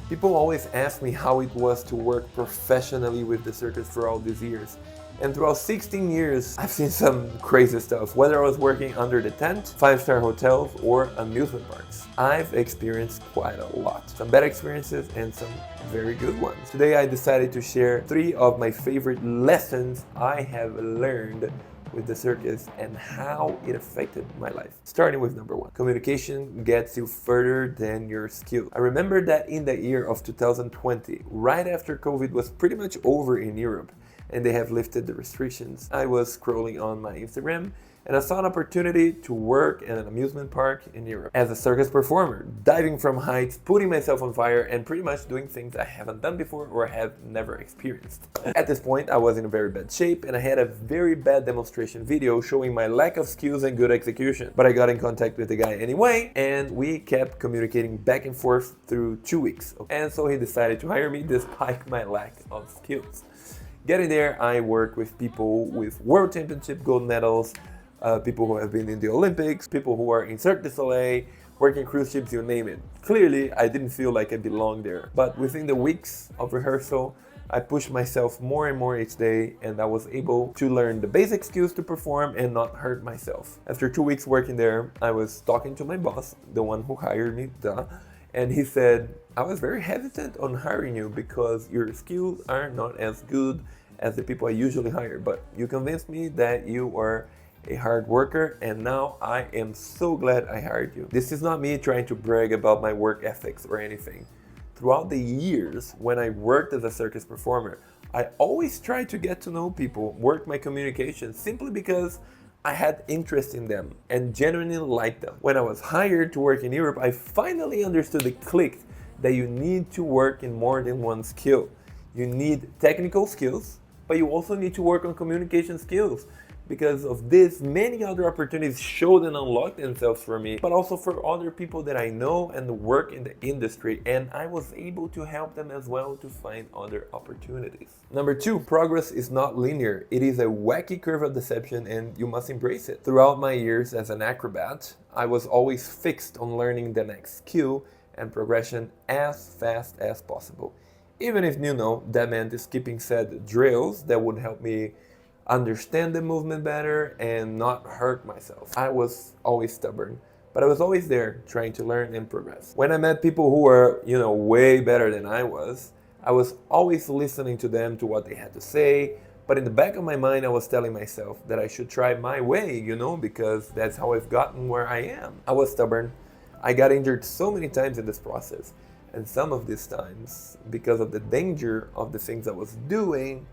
People always ask me how it was to work professionally with the circus for all these years. And throughout 16 years, I've seen some crazy stuff, whether I was working under the tent, five-star hotels, or amusement parks. I've experienced quite a lot. Some bad experiences and some very good ones. Today I decided to share 3 of my favorite lessons I have learned with the circus and how it affected my life. Starting with number 1. Communication gets you further than your skill. I remember that in the year of 2020, right after COVID was pretty much over in Europe, and they have lifted the restrictions, I was scrolling on my Instagram and I saw an opportunity to work at an amusement park in Europe as a circus performer, diving from heights, putting myself on fire, and pretty much doing things I haven't done before or have never experienced. At this point, I was in a very bad shape and I had a very bad demonstration video showing my lack of skills and good execution. But I got in contact with the guy anyway, and we kept communicating back and forth through 2 weeks. And so he decided to hire me despite my lack of skills. Getting there, I worked with people with World Championship gold medals, people who have been in the Olympics, people who are in Cirque du Soleil, working cruise ships, you name it. Clearly, I didn't feel like I belonged there. But within the weeks of rehearsal, I pushed myself more and more each day, and I was able to learn the basic skills to perform and not hurt myself. After 2 weeks working there, I was talking to my boss, the one who hired me, and he said, I was very hesitant on hiring you because your skills are not as good as the people I usually hire, but you convinced me that you are a hard worker, and now I am so glad I hired you. This is not me trying to brag about my work ethics or anything. Throughout the years when I worked as a circus performer, I always tried to get to know people, work my communication, simply because I had interest in them and genuinely liked them. When I was hired to work in Europe, I finally understood it clicked that you need to work in more than one skill. You need technical skills, but you also need to work on communication skills. Because of this, many other opportunities showed and unlocked themselves for me, but also for other people that I know and work in the industry, and I was able to help them as well to find other opportunities. Number 2, progress is not linear. It is a wacky curve of deception, and you must embrace it. Throughout my years as an acrobat, I was always fixed on learning the next skill and progression as fast as possible. Even if, that meant skipping said drills that would help me understand the movement better and not hurt myself. I was always stubborn, but I was always there trying to learn and progress. When I met people who were, way better than I was always listening to them, to what they had to say, but in the back of my mind, I was telling myself that I should try my way, because that's how I've gotten where I am. I was stubborn. I got injured so many times in this process, and some of these times, because of the danger of the things I was doing,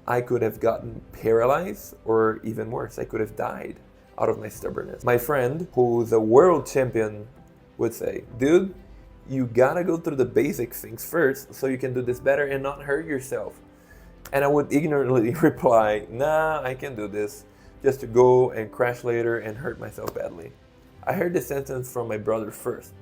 I could have gotten paralyzed, or even worse, I could have died out of my stubbornness. My friend, who's a world champion, would say, dude, you gotta go through the basic things first so you can do this better and not hurt yourself. And I would ignorantly reply, nah, I can do this, just to go and crash later and hurt myself badly. I heard this sentence from my brother first.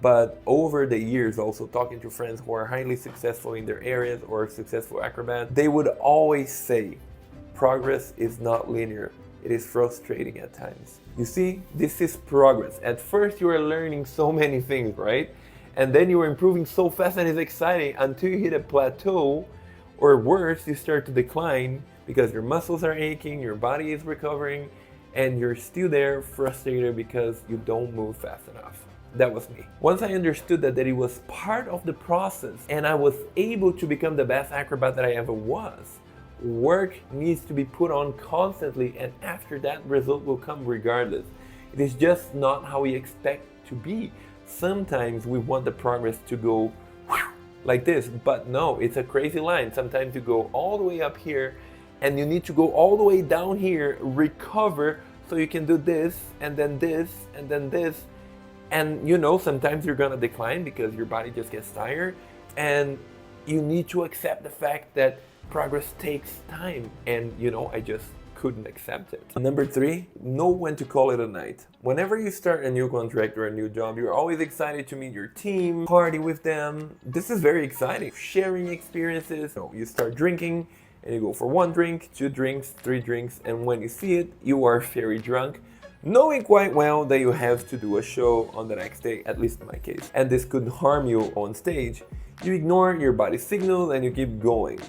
But over the years, also talking to friends who are highly successful in their areas or successful acrobats, they would always say, progress is not linear. It is frustrating at times. You see, this is progress. At first, you are learning so many things, right? And then you are improving so fast and it's exciting until you hit a plateau, or worse, you start to decline because your muscles are aching, your body is recovering, and you're still there frustrated because you don't move fast enough. That was me. Once I understood that it was part of the process and I was able to become the best acrobat that I ever was, work needs to be put on constantly, and after that, result will come regardless. It is just not how we expect to be. Sometimes we want the progress to go like this, but no, it's a crazy line. Sometimes you go all the way up here and you need to go all the way down here, recover, so you can do this, and then this, and then this. And sometimes you're gonna decline because your body just gets tired, and you need to accept the fact that progress takes time, and I just couldn't accept it. Number 3, know when to call it a night. Whenever you start a new contract or a new job, you're always excited to meet your team, party with them. This is very exciting. Sharing experiences. You start drinking and you go for 1 drink, 2 drinks, 3 drinks, and when you see it, you are very drunk, knowing quite well that you have to do a show on the next day, at least in my case. And this could harm you on stage You ignore your body's signals and you keep going.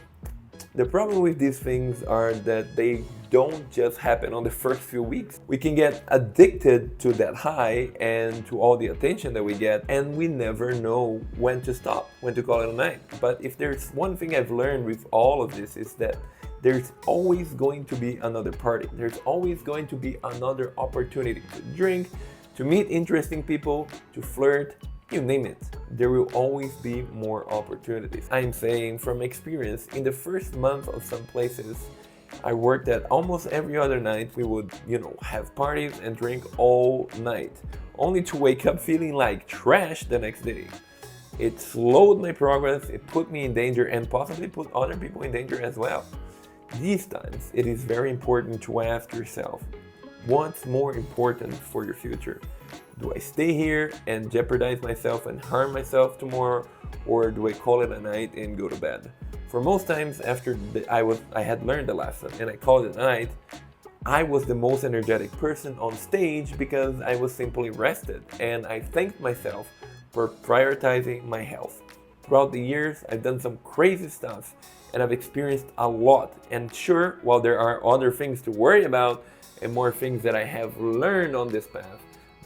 The problem with these things are that they don't just happen on the first few weeks. We can get addicted to that high and to all the attention that we get, and we never know when to stop, when to call it a night. But if there's one thing I've learned with all of this is that there's always going to be another party. There's always going to be another opportunity to drink, to meet interesting people, to flirt, you name it. There will always be more opportunities. I'm saying from experience, in the first month of some places I worked at, almost every other night we would, have parties and drink all night, only to wake up feeling like trash the next day. It slowed my progress, it put me in danger and possibly put other people in danger as well. These times, it is very important to ask yourself, what's more important for your future? Do I stay here and jeopardize myself and harm myself tomorrow, or do I call it a night and go to bed? For most times after I had learned the lesson and I called it a night, I was the most energetic person on stage because I was simply rested, and I thanked myself for prioritizing my health. Throughout the years, I've done some crazy stuff and I've experienced a lot. And sure, while there are other things to worry about and more things that I have learned on this path,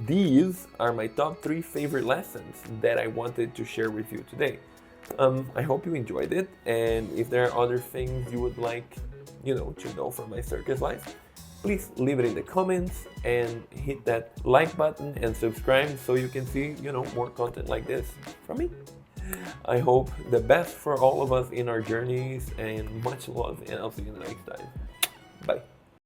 these are my top 3 favorite lessons that I wanted to share with you today. I hope you enjoyed it, and if there are other things you would like, to know from my circus life, please leave it in the comments and hit that like button and subscribe so you can see, more content like this from me. I hope the best for all of us in our journeys, and much love, and I'll see you in the next time. Bye.